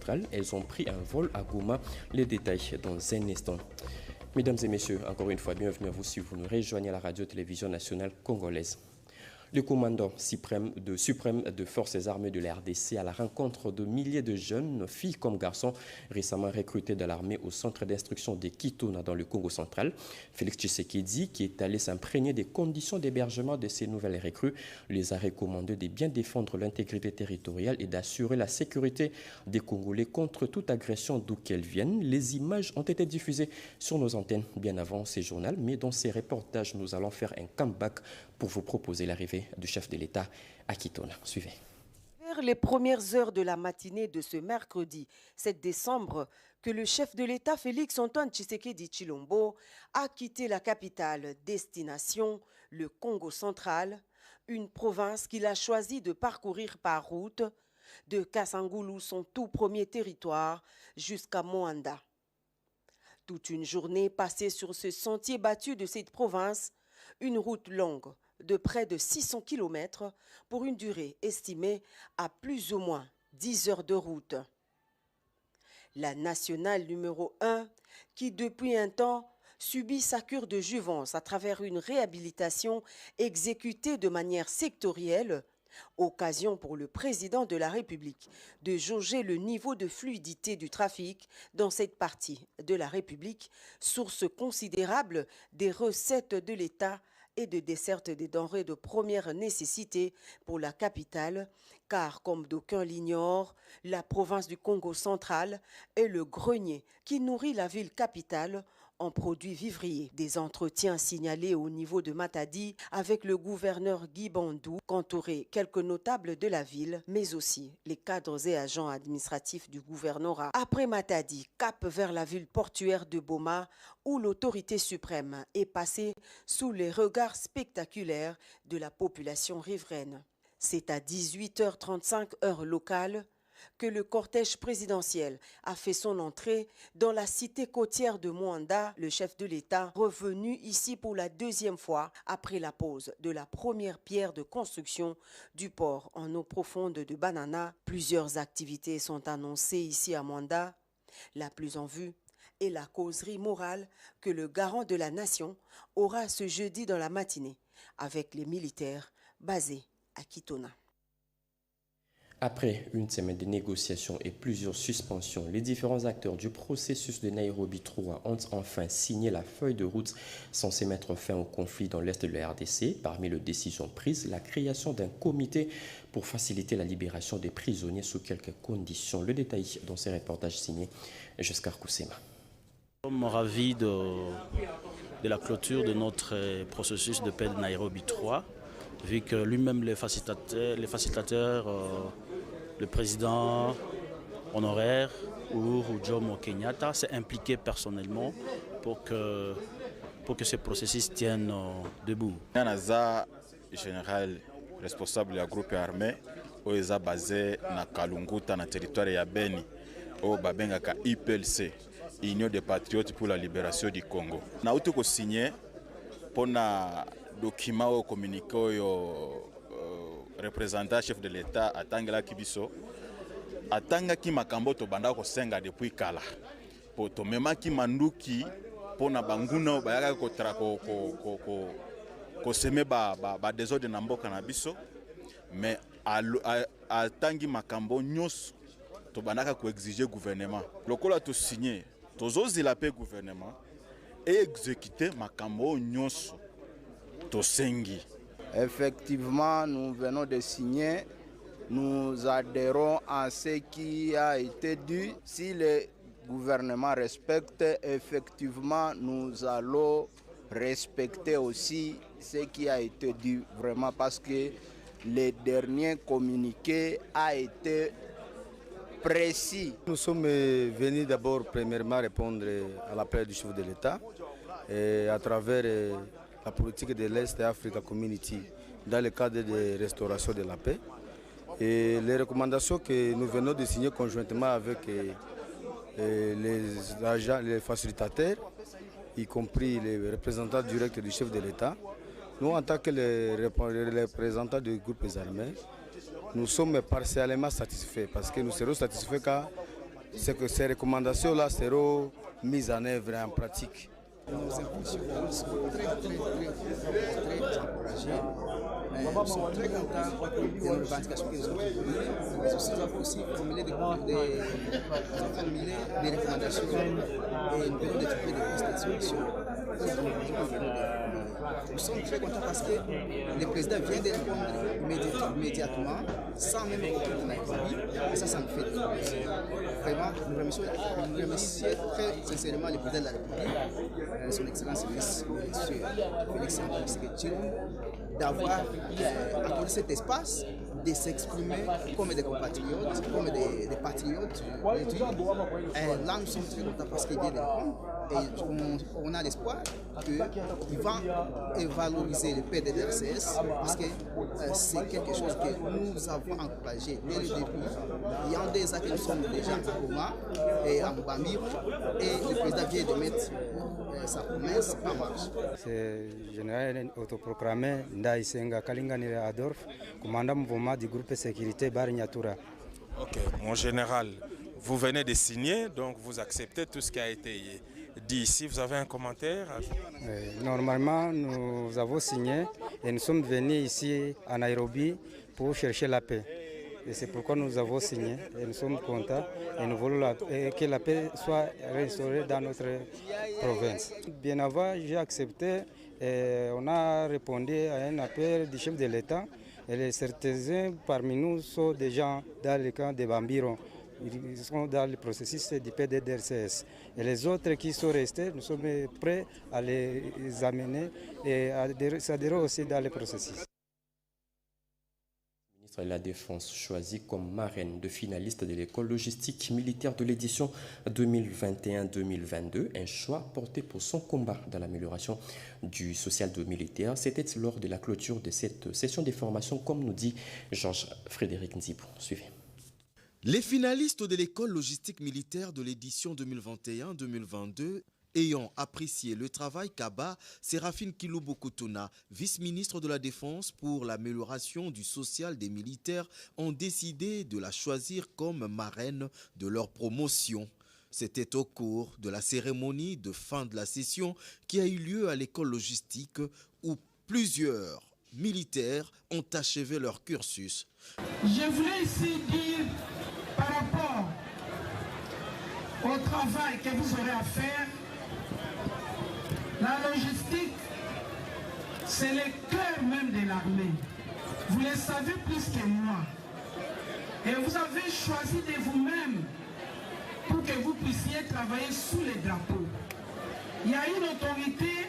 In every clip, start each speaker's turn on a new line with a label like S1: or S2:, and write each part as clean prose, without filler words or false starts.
S1: central. Elles ont pris un vol à Goma. Les détails dans un instant. Mesdames et messieurs, encore une fois, bienvenue à vous si vous nous rejoignez à la radio-télévision nationale congolaise. Le commandant suprême de forces armées de la RDC à la rencontre de milliers de jeunes, filles comme garçons, récemment recrutés de l'armée au centre d'instruction de Kitona dans le Congo central. Félix Tshisekedi, qui est allé s'imprégner des conditions d'hébergement de ces nouvelles recrues, les a recommandé de bien défendre l'intégrité territoriale et d'assurer la sécurité des Congolais contre toute agression d'où qu'elle vienne. Les images ont été diffusées sur nos antennes bien avant ces journaux, mais dans ces reportages, nous allons faire un comeback pour vous proposer l'arrivée du chef de l'État à Kitona. Suivez.
S2: Vers les premières heures de la matinée de ce mercredi 7 décembre, que le chef de l'État Félix-Antoine Tshisekedi Tshilombo a quitté la capitale, destination le Congo central, une province qu'il a choisi de parcourir par route de Kassangoulou, son tout premier territoire, jusqu'à Moanda. Toute une journée passée sur ce sentier battu de cette province, une route longue de près de 600 km pour une durée estimée à plus ou moins 10 heures de route. La nationale numéro 1, qui depuis un temps subit sa cure de jouvence à travers une réhabilitation exécutée de manière sectorielle, occasion pour le président de la République de jauger le niveau de fluidité du trafic dans cette partie de la République, source considérable des recettes de l'État et de desserte des denrées de première nécessité pour la capitale, car comme d'aucuns l'ignorent, la province du Congo central est le grenier qui nourrit la ville capitale en produits vivriers. Des entretiens signalés au niveau de Matadi avec le gouverneur Guy Bandou, qu'entouraient quelques notables de la ville, mais aussi les cadres et agents administratifs du gouvernorat. Après Matadi, cap vers la ville portuaire de Boma, où l'autorité suprême est passée sous les regards spectaculaires de la population riveraine. C'est à 18h35 heure locale que le cortège présidentiel a fait son entrée dans la cité côtière de Moanda, le chef de l'État revenu ici pour la deuxième fois après la pose de la première pierre de construction du port en eau profonde de Banana. Plusieurs activités sont annoncées ici à Moanda. La plus en vue est la causerie morale que le garant de la nation aura ce jeudi dans la matinée avec les militaires basés à Kitona.
S1: Après une semaine de négociations et plusieurs suspensions, les différents acteurs du processus de Nairobi 3 ont enfin signé la feuille de route censée mettre fin au conflit dans l'est de la RDC. Parmi les décisions prises, la création d'un comité pour faciliter la libération des prisonniers sous quelques conditions. Le détail dans ces reportages signés Jusqu'à Koussema.
S3: Nous sommes ravis de la clôture de notre processus de paix de Nairobi 3, vu que lui-même les facilitateurs le président honoraire Uhuru Jomo Kenyatta s'est impliqué personnellement pour que ce processus tienne debout.
S4: Naza général responsable du groupe armé est basé na Kalunguta na territoire ya Beni au babengaka IPLC, Union des Patriotes pour la Libération du Congo. Na utu ko signé pour na document au communiqué au représentant chef de l'État atangela kibiso atanga ki makambo to banda ko senga depuis kala po to mema ki manduki pona banguna bayaka ko tra ko seme ba désordre na mboka na biso mais atangi makambo nyos to bandaka ko exiger gouvernement lokola to signer tozozi la paix gouvernement et exécuter makambo nyos to sengi.
S5: Effectivement, nous venons de signer. Nous adhérons à ce qui a été dit. Si le gouvernement respecte, effectivement, nous allons respecter aussi ce qui a été dit vraiment parce que le dernier communiqué a été précis.
S6: Nous sommes venus d'abord premièrement répondre à l'appel du chef de l'État à travers la politique de l'Est Africa Community dans le cadre de restauration de la paix. Et les recommandations que nous venons de signer conjointement avec les agents, les facilitateurs, y compris les représentants directs du chef de l'État, nous en tant que les représentants des groupes armés, nous sommes partiellement satisfaits parce que nous serons satisfaits quand c'est que ces recommandations-là seront mises en œuvre et en pratique.
S7: Nos impulsions sont très encouragées. Nous sommes très contents des revendications que nous avons formulées, mais aussi nous avons formulé des recommandations et nous venons de trouver des pistes de solutions. Nous sommes très contents parce que le président vient de répondre immédiatement, sans même retour de Nairobi, et ça nous fait plaisir. Vraiment, nous remercions très sincèrement le président de la République, son Excellence M. Félix Antoine Tshisekedi Tshilombo, d'avoir accordé cet espace de s'exprimer comme des compatriotes, comme des patriotes. Et là, nous sommes très contents parce qu'il vient de répondre et on a l'espoir qu'il va valoriser le PDDRCS parce que c'est quelque chose que nous avons encouragé dès le début. Il y a des actes que nous sommes déjà à Goma et à Mbamiro et le président vient de mettre sa promesse en marche.
S8: C'est le général autoproclamé Ndaïsenga Kalinganire Adolphe, commandant mouvement du groupe de sécurité Barinyatura.
S9: Ok, mon général, vous venez de signer, donc vous acceptez tout ce qui a été dit ici. Vous avez un commentaire?
S8: Normalement, nous avons signé et nous sommes venus ici à Nairobi pour chercher la paix. Et c'est pourquoi nous avons signé et nous sommes contents et nous voulons que la paix soit restaurée dans notre province. Bien avant, j'ai accepté et on a répondu à un appel du chef de l'État. Et certains parmi nous sont déjà dans le camp de Bambiro. Ils sont dans le processus du PDDRCS. Et les autres qui sont restés, nous sommes prêts à les amener et à s'adhérer aussi dans le processus.
S1: De la Défense choisie comme marraine de finaliste de l'école logistique militaire de l'édition 2021-2022, un choix porté pour son combat dans l'amélioration du social de militaire. C'était lors de la clôture de cette session de formation, comme nous dit Georges-Frédéric Nzibou. Suivez.
S10: Les finalistes de l'école logistique militaire de l'édition 2021-2022 ayant apprécié le travail qu'a Séraphine Kilobo-Kotona, vice-ministre de la Défense pour l'amélioration du social des militaires, ont décidé de la choisir comme marraine de leur promotion. C'était au cours de la cérémonie de fin de la session qui a eu lieu à l'école logistique où plusieurs militaires ont achevé leur cursus.
S11: Je voulais ici dire par rapport au travail que vous aurez à faire. La logistique, c'est le cœur même de l'armée. Vous le savez plus que moi. Et vous avez choisi de vous-même pour que vous puissiez travailler sous les drapeaux. Il y a une autorité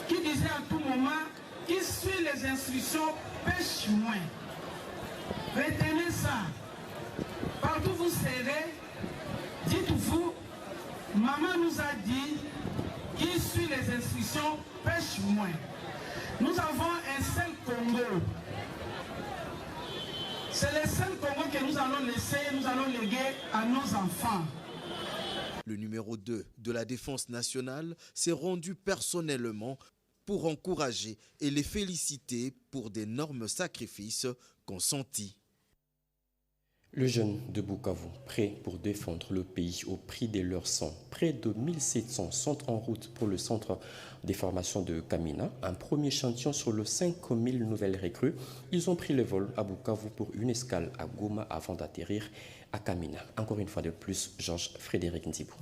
S11: qui disait à tout moment, qui suit les instructions, pêche moins. Retenez ça. Partout vous serez, dites-vous, maman nous a dit, qui suit les instructions, pêche moins. Nous avons un seul Congo. C'est le seul Congo que nous allons laisser, nous allons léguer à nos enfants.
S10: Le numéro 2 de la Défense nationale s'est rendu personnellement pour encourager et les féliciter pour d'énormes sacrifices consentis.
S1: Le jeune de Bukavu, prêt pour défendre le pays au prix de leur sang. Près de 1700 sont en route pour le centre des formations de Kamina, un premier échantillon sur les 5000 nouvelles recrues. Ils ont pris le vol à Bukavu pour une escale à Goma avant d'atterrir à Kamina. Encore une fois de plus, Georges-Frédéric Nzibou.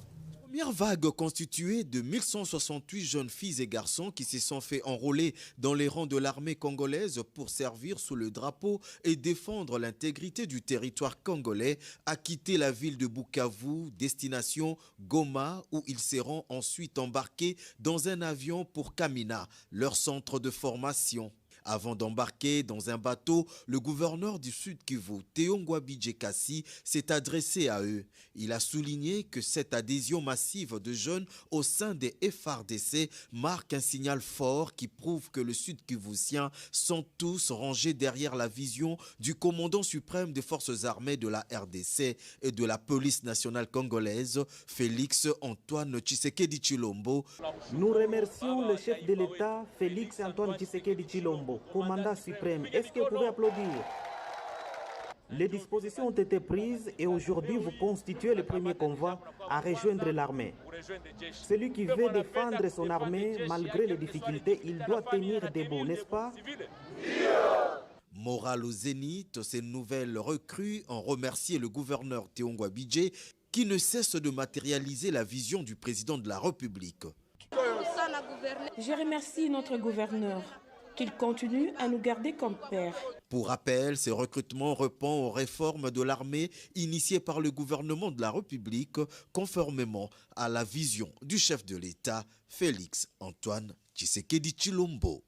S10: Première vague constituée de 1168 jeunes filles et garçons qui se sont fait enrôler dans les rangs de l'armée congolaise pour servir sous le drapeau et défendre l'intégrité du territoire congolais a quitté la ville de Bukavu, destination Goma, où ils seront ensuite embarqués dans un avion pour Kamina, leur centre de formation. Avant d'embarquer dans un bateau, le gouverneur du Sud Kivu, Théo Ngouabi-Djekassi, s'est adressé à eux. Il a souligné que cette adhésion massive de jeunes au sein des FARDC marque un signal fort qui prouve que le Sud Kivusien sont tous rangés derrière la vision du commandant suprême des forces armées de la RDC et de la police nationale congolaise, Félix Antoine Tshisekedi Tshilombo.
S12: Nous remercions le chef de l'État, Félix Antoine Tshisekedi Tshilombo, commandant suprême. Est-ce que vous pouvez applaudir? Les dispositions ont été prises et aujourd'hui vous constituez le premier convoi à rejoindre l'armée. Celui qui veut défendre son armée malgré les difficultés, il doit tenir debout, n'est-ce pas?
S10: Morale au zénith, ces nouvelles recrues ont remercié le gouverneur Théongwa Bidje qui ne cesse de matérialiser la vision du président de la République.
S13: Je remercie notre gouverneur qu'il continue à nous garder comme père.
S10: Pour rappel, ces recrutements répondent aux réformes de l'armée initiées par le gouvernement de la République, conformément à la vision du chef de l'État, Félix Antoine Tshisekedi Tshilombo.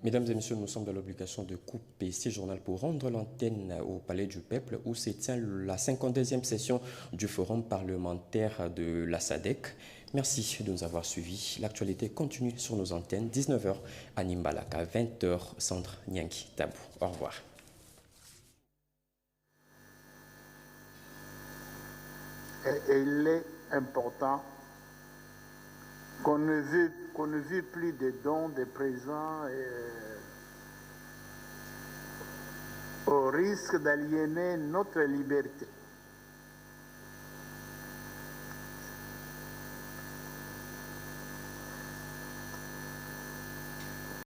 S1: Mesdames et messieurs, nous sommes dans l'obligation de couper ce journal pour rendre l'antenne au Palais du Peuple où se tient la 52e session du Forum parlementaire de la SADC. Merci de nous avoir suivis. L'actualité continue sur nos antennes. 19h à Nimbalaka, 20h centre Nyanki Tabou. Au revoir.
S14: Et il est important qu'on ne vit plus de dons de présents au risque d'aliéner notre liberté.